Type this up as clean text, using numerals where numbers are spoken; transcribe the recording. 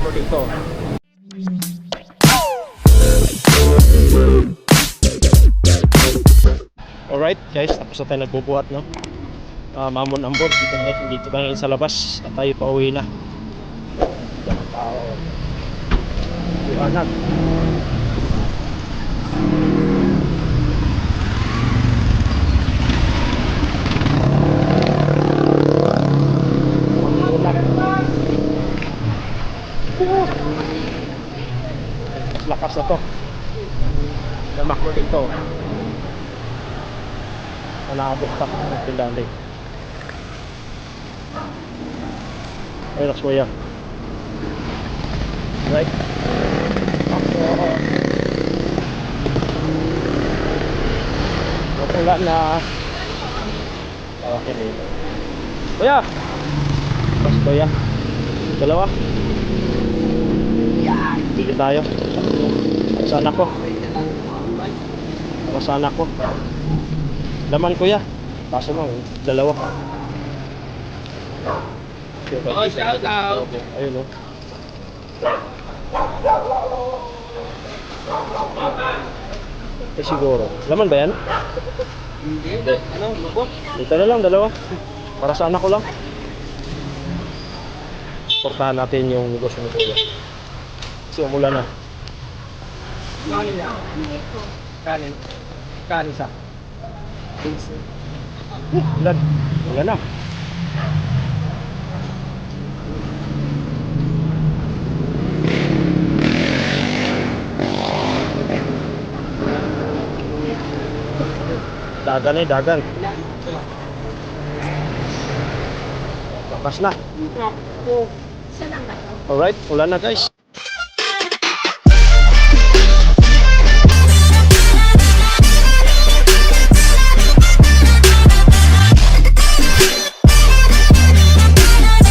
ko dito. Alright guys, tapos na tayo nagbubuhat, no? Mamon ang board dito ka na sa labas at tayo pa uwi na. Anak. Lakas na to. Damak ko dito. Naabot pa ng pindali. Relax mo yan. Right. Wala na. Okay dito. Kuya! Pas kuya. Dalawa. Tigil tayo. Sa anak ko. Sa anak ko. Laman kuya. Kaso lang, dalawa. Oh, shout out. Ayun o. Siguro. Laman ba yan? Hindi. Ano? Lubok? Dito na lang, dalawa. Para sa anak ko lang. Portahan natin yung negosyo ni kuya. Kasi umulan na. Kanin na. Kanin. Kanin sa. Ulan. Ulan na. Dagan eh, dagan. Bakas na. Alright, ulan na guys.